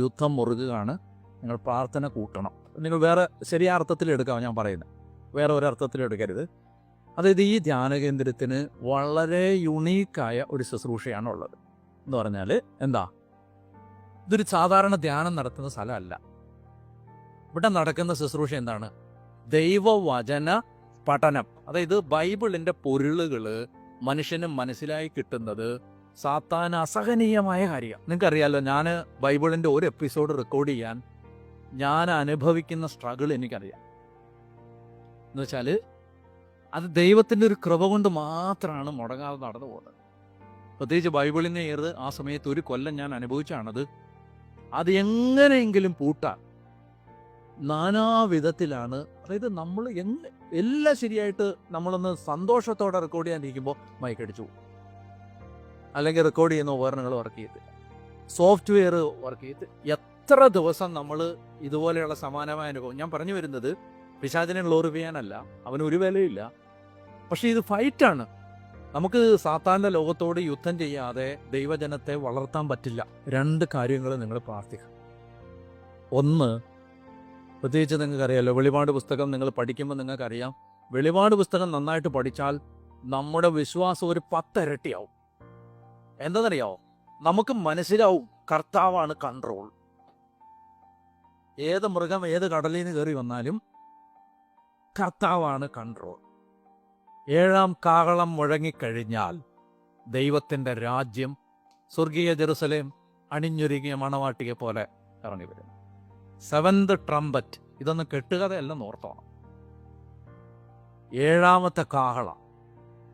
യുദ്ധം മുറുകുകയാണ്. നിങ്ങൾ പ്രാർത്ഥന കൂട്ടണം. നിങ്ങൾ വേറെ ശരിയായ അർത്ഥത്തിൽ എടുക്കാം, ഞാൻ പറയുന്നത് വേറെ ഒരർത്ഥത്തിൽ എടുക്കരുത്. അതായത് ഈ ധ്യാന കേന്ദ്രത്തിന് വളരെ യുണീക്കായ ഒരു ശുശ്രൂഷയാണ് ഉള്ളത്. എന്ന് പറഞ്ഞാൽ എന്താ, ഇതൊരു സാധാരണ ധ്യാനം നടത്തുന്ന സ്ഥലമല്ല. ഇവിടെ നടക്കുന്ന ശുശ്രൂഷ എന്താണ്? ദൈവവചന പഠനം. അതായത് ബൈബിളിൻ്റെ പൊരുളുകൾ മനുഷ്യന് മനസ്സിലായി കിട്ടുന്നത് സാത്താൻ അസഹനീയമായ കാര്യം. നിങ്ങൾക്കറിയാമല്ലോ, ഞാൻ ബൈബിളിൻ്റെ ഒരു എപ്പിസോഡ് റെക്കോർഡ് ചെയ്യാൻ ഞാൻ അനുഭവിക്കുന്ന സ്ട്രഗിൾ എനിക്കറിയാം. എന്ന് വെച്ചാൽ അത് ദൈവത്തിൻ്റെ ഒരു കൃപ കൊണ്ട് മാത്രമാണ് മുടങ്ങാതെ നടന്നു പോകുന്നത്. പ്രത്യേകിച്ച് ബൈബിളിനെ ഏത് ആ സമയത്ത് 1 കൊല്ലം ഞാൻ അനുഭവിച്ചാണത്. അത് എങ്ങനെയെങ്കിലും പൂട്ടാൻ നാനാവിധത്തിലാണ്. അതായത് നമ്മൾ എല്ലാം ശരിയായിട്ട് നമ്മളൊന്ന് സന്തോഷത്തോടെ റെക്കോർഡ് ചെയ്യാനിരിക്കുമ്പോൾ മൈക്കടിച്ചു പോകും, അല്ലെങ്കിൽ റെക്കോർഡ് ചെയ്യുന്ന ഉപകരണങ്ങൾ വർക്ക് ചെയ്തില്ല, സോഫ്റ്റ്വെയർ വർക്ക് ചെയ്ത്. എത്ര ദിവസം നമ്മൾ ഇതുപോലെയുള്ള സമാനമായ അനുഭവം. ഞാൻ പറഞ്ഞു വരുന്നത് പിശാചിനെ ഗ്ലോറിഫൈ ചെയ്യാനല്ല, അവന് ഒരു വിലയില്ല. പക്ഷേ ഇത് ഫൈറ്റാണ്. നമുക്ക് സാത്താൻ്റെ ലോകത്തോട് യുദ്ധം ചെയ്യാതെ ദൈവജനത്തെ വളർത്താൻ പറ്റില്ല. 2 കാര്യങ്ങൾ നിങ്ങൾ പ്രാർത്ഥിക്കുക. ഒന്ന്, പ്രത്യേകിച്ച് നിങ്ങൾക്കറിയാമല്ലോ, വെളിപാട് പുസ്തകം നിങ്ങൾ പഠിക്കുമ്പോൾ നിങ്ങൾക്കറിയാം, വെളിപാട് പുസ്തകം നന്നായിട്ട് പഠിച്ചാൽ നമ്മുടെ വിശ്വാസം ഒരു 10 ഇരട്ടിയാവും. എന്താണെന്നറിയാമോ? നമുക്ക് മനസ്സിലാവും കർത്താവാണ് കൺട്രോൾ. ഏത് മൃഗം ഏത് കടലിൽ നിന്ന് കയറി വന്നാലും കർത്താവാണ് കൺട്രോൾ. 7ാം കാഹളം മുഴങ്ങിക്കഴിഞ്ഞാൽ ദൈവത്തിൻ്റെ രാജ്യം സ്വർഗീയ ജെറുസലേം അണിഞ്ഞൊരുങ്ങിയ മണവാട്ടിയെ പോലെ ഇറങ്ങി വരും. 7th trumpet. ഇതൊന്നും കെട്ടുകഥയല്ലെന്ന് ഓർത്തോണം. 7ാമത്തെ കാഹളം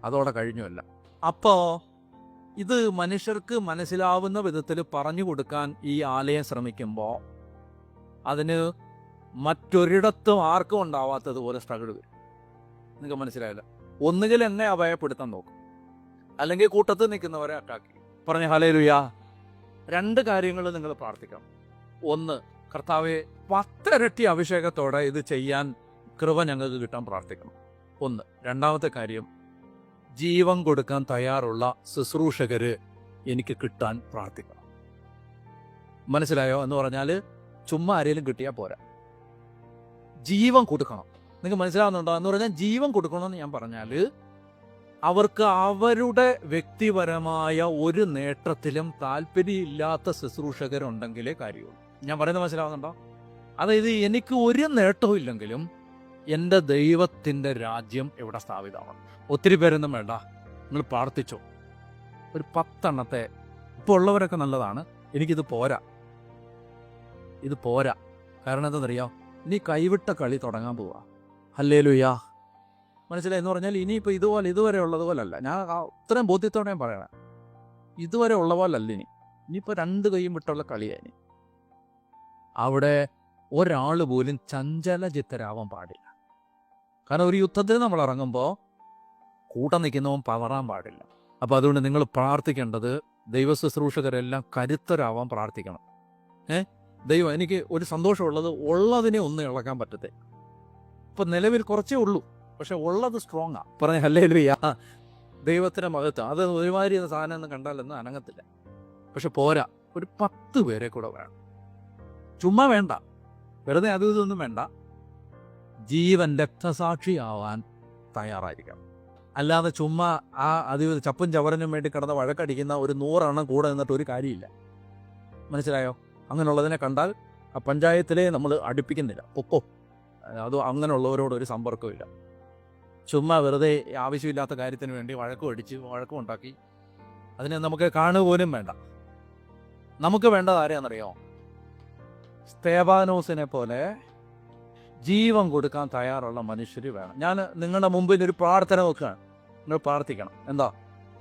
അതോടെ കഴിഞ്ഞുമല്ല. അപ്പോൾ ഇത് മനുഷ്യർക്ക് മനസ്സിലാവുന്ന വിധത്തിൽ പറഞ്ഞു കൊടുക്കാൻ ഈ ആലയം ശ്രമിക്കുമ്പോൾ അതിന് മറ്റൊരിടത്തും ആർക്കും ഉണ്ടാവാത്തതുപോലെ സ്ട്രഗിൾ വരും. നിങ്ങൾക്ക് മനസ്സിലായില്ല? ഒന്നുകിൽ എന്നെ അഭയപ്പെടുത്താൻ നോക്കും, അല്ലെങ്കിൽ കൂട്ടത്തിൽ നിൽക്കുന്നവരെ അറ്റാക്ക് ചെയ്യും. പറഞ്ഞ ഹല്ലേലൂയ. 2 കാര്യങ്ങൾ നിങ്ങൾ പ്രാർത്ഥിക്കണം. ഒന്ന്, കർത്താവെ 10 ഇരട്ടി അഭിഷേകത്തോടെ ഇത് ചെയ്യാൻ കൃപ ഞങ്ങൾക്ക് കിട്ടാൻ പ്രാർത്ഥിക്കണം. ഒന്ന്. 2ാമത്തെ കാര്യം, ജീവൻ കൊടുക്കാൻ തയ്യാറുള്ള ശുശ്രൂഷകര് എനിക്ക് കിട്ടാൻ പ്രാർത്ഥിക്കണം. മനസ്സിലായോ? എന്ന് പറഞ്ഞാൽ ചുമ്മാ ആരെങ്കിലും കിട്ടിയാൽ പോരാ, ജീവൻ കൊടുക്കണം. നിങ്ങൾക്ക് മനസ്സിലാവുന്നുണ്ടോ? എന്ന് പറഞ്ഞാൽ ജീവൻ കൊടുക്കണമെന്ന് ഞാൻ പറഞ്ഞാൽ അവർക്ക് അവരുടെ വ്യക്തിപരമായ ഒരു നേട്ടത്തിലും താല്പര്യമില്ലാത്ത ശുശ്രൂഷകരുണ്ടെങ്കിലേ കാര്യമുള്ളൂ. ഞാൻ പറയുന്നത് മനസ്സിലാവുന്നുണ്ടോ? അതായത് എനിക്ക് ഒരു നേട്ടവും ഇല്ലെങ്കിലും എൻ്റെ ദൈവത്തിൻ്റെ രാജ്യം ഇവിടെ സ്ഥാപിതമാണ്. ഒത്തിരി പേരൊന്നും വേണ്ട, നിങ്ങൾ പ്രാർത്ഥിച്ചോ. ഒരു 10 എണ്ണത്തെ. ഇപ്പോൾ ഉള്ളവരൊക്കെ നല്ലതാണ്, എനിക്കിത് പോരാ. ഇത് പോരാ. കാരണം എന്താണെന്നറിയാം? ഇനി കൈവിട്ട കളി തുടങ്ങാൻ പോവാ. ഹല്ലേലൂയ. മനസ്സിലായി? എന്ന് പറഞ്ഞാൽ ഇനിയിപ്പോൾ ഇതുവരെ ഉള്ളതുപോലല്ല. ഞാൻ അത്രയും ബോധ്യത്തോടെ ഞാൻ പറയണേ, ഇതുവരെ ഉള്ള പോലല്ല. ഇനിയിപ്പോൾ 2 കൈയും വിട്ടുള്ള കളിയായി. അവിടെ ഒരാൾ പോലും ചഞ്ചലചിത്തരാവാൻ പാടില്ല. കാരണം ഒരു യുദ്ധത്തിൽ നമ്മൾ ഇറങ്ങുമ്പോൾ കൂട്ടം നിൽക്കുന്നവൻ പതറാൻ പാടില്ല. അപ്പോൾ അതുകൊണ്ട് നിങ്ങൾ പ്രാർത്ഥിക്കേണ്ടത് ദൈവ ശുശ്രൂഷകരെല്ലാം കരുത്തരാവാൻ പ്രാർത്ഥിക്കണം. ദൈവം, എനിക്ക് ഒരു സന്തോഷമുള്ളത് ഉള്ളതിനെ ഒന്നും ഇളക്കാൻ പറ്റത്തെ. ഇപ്പം നിലവിൽ കുറച്ചേ ഉള്ളൂ, പക്ഷെ ഉള്ളത് സ്ട്രോങ്ങാ. പറഞ്ഞ ഹല്ലേലൂയ. ദൈവത്തിൻ്റെ മഹത്വം. അത് ഒരുമാതിരി സാധനം എന്ന് കണ്ടാലൊന്നും അനങ്ങത്തില്ല. പക്ഷെ പോരാ, ഒരു 10 പേരെ കൂടെ വേണം. ചുമ്മാ വേണ്ട, വെറുതെ അതും ഇതൊന്നും വേണ്ട. ജീവൻ രക്തസാക്ഷിയാവാൻ തയ്യാറായിരിക്കണം. അല്ലാതെ ചുമ്മാ അത് ചപ്പും ചവറിനും വേണ്ടി കിടന്ന് വഴക്കടിക്കുന്ന ഒരു 100 എണ്ണം കൂടെ നിന്നിട്ട് ഒരു കാര്യമില്ല. മനസ്സിലായോ? അങ്ങനെയുള്ളതിനെ കണ്ടാൽ ആ പഞ്ചായത്തിലെ നമ്മൾ അടുപ്പിക്കുന്നില്ല. ഒപ്പോ അത് അങ്ങനെയുള്ളവരോട് ഒരു സമ്പർക്കമില്ല. ചുമ്മാ വെറുതെ ആവശ്യമില്ലാത്ത കാര്യത്തിന് വേണ്ടി വഴക്കും ഉണ്ടാക്കി അതിനെ നമുക്ക് കാണുക പോലും വേണ്ട. നമുക്ക് വേണ്ടത് ആരെയാണെന്നറിയോ? സ്തേഫാനോസിനെ പോലെ ജീവൻ കൊടുക്കാൻ തയ്യാറുള്ള മനുഷ്യർ വേണം. ഞാൻ നിങ്ങളുടെ മുമ്പിൽ ഒരു പ്രാർത്ഥന വെക്കുകയാണ്. നിങ്ങൾ പ്രാർത്ഥിക്കണം. എന്താ?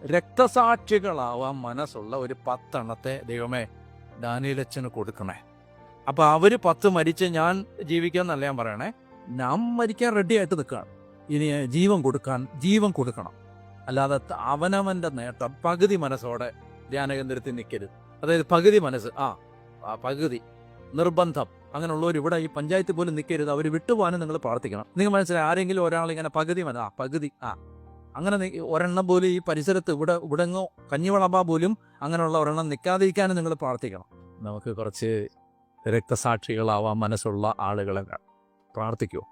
രക്തസാക്ഷികളാവാൻ മനസ്സുള്ള ഒരു 10 എണ്ണത്തെ ദൈവമേ ഡാനിയേലച്ചന് കൊടുക്കണേ. അപ്പോൾ അവർ 10 മരിച്ച് ഞാൻ ജീവിക്കാമെന്നല്ല ഞാൻ പറയണേ, ഞാൻ മരിക്കാൻ റെഡിയായിട്ട് നിൽക്കുകയാണ്. ഇനി ജീവൻ കൊടുക്കണം. അല്ലാതെ അവനവൻ്റെ നേട്ടം പകുതി മനസ്സോടെ ധ്യാനകേന്ദ്രത്തിൽ നിൽക്കരുത്. അതായത് പകുതി മനസ്സ്, പകുതി നിർബന്ധം. അങ്ങനെയുള്ളവർ ഇവിടെ ഈ പഞ്ചായത്തിൽ പോലും നിൽക്കരുത്. അവർ വിട്ടുപോകാനും നിങ്ങൾ പ്രാർത്ഥിക്കണം. നിങ്ങൾ മനസ്സിലായി? ആരെങ്കിലും ഒരാളിങ്ങനെ പകുതി അങ്ങനെ ഒരെണ്ണം പോലും ഈ പരിസരത്ത് ഇവിടെങ്ങോ കഞ്ഞിവളമ്പ പോലും അങ്ങനെയുള്ള ഒരെണ്ണം നിൽക്കാതിരിക്കാനും നിങ്ങൾ പ്രാർത്ഥിക്കണം. നമുക്ക് കുറച്ച് രക്തസാക്ഷികളാവാൻ മനസ്സുള്ള ആളുകളെ പ്രാർത്ഥിക്കുമോ?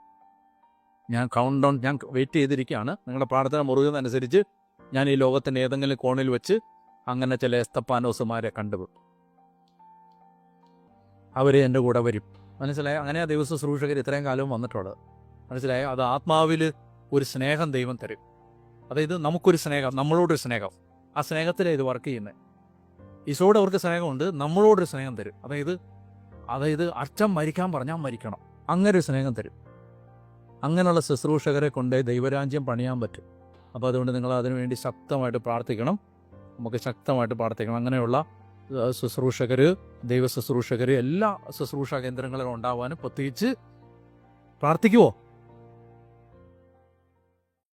ഞാൻ കൗണ്ട് ഡൗൺ, ഞാൻ വെയിറ്റ് ചെയ്തിരിക്കുകയാണ്. നിങ്ങളുടെ പ്രാർത്ഥന മുറുകുന്നതനുസരിച്ച് ഞാൻ ഈ ലോകത്തിൻ്റെ ഏതെങ്കിലും കോണിൽ വെച്ച് അങ്ങനെ ചില എസ്തപ്പാനോസുമാരെ കണ്ടുപിടും. അവർ എൻ്റെ കൂടെ വരും. മനസ്സിലായോ? അങ്ങനെ ആ ദൈവശുശ്രൂഷകർ ഇത്രയും കാലവും വന്നിട്ടുള്ളത്. മനസ്സിലായോ? അത് ആത്മാവിൽ ഒരു സ്നേഹം ദൈവം തരും. അതായത് നമുക്കൊരു സ്നേഹം, നമ്മളോടൊരു സ്നേഹം. ആ സ്നേഹത്തിലാണ് ഇത് വർക്ക് ചെയ്യുന്നത്. ഈശോയോട് അവർക്ക് സ്നേഹമുണ്ട്, നമ്മളോടൊരു സ്നേഹം തരും. അതായത് അച്ഛൻ മരിക്കാൻ പറഞ്ഞാൽ മരിക്കണം, അങ്ങനെ ഒരു സ്നേഹം തരും. അങ്ങനെയുള്ള ശുശ്രൂഷകരെ കൊണ്ട് ദൈവരാജ്യം പണിയാൻ പറ്റും. അപ്പോൾ അതുകൊണ്ട് നിങ്ങൾ അതിനുവേണ്ടി ശക്തമായിട്ട് പ്രാർത്ഥിക്കണം. നമുക്ക് ശക്തമായിട്ട് പ്രാർത്ഥിക്കണം. അങ്ങനെയുള്ള ശുശ്രൂഷകർ, ദൈവ ശുശ്രൂഷകർ എല്ലാ ശുശ്രൂഷ കേന്ദ്രങ്ങളിലും ഉണ്ടാവാനും പ്രത്യേകിച്ച് പ്രാർത്ഥിക്കുമോ?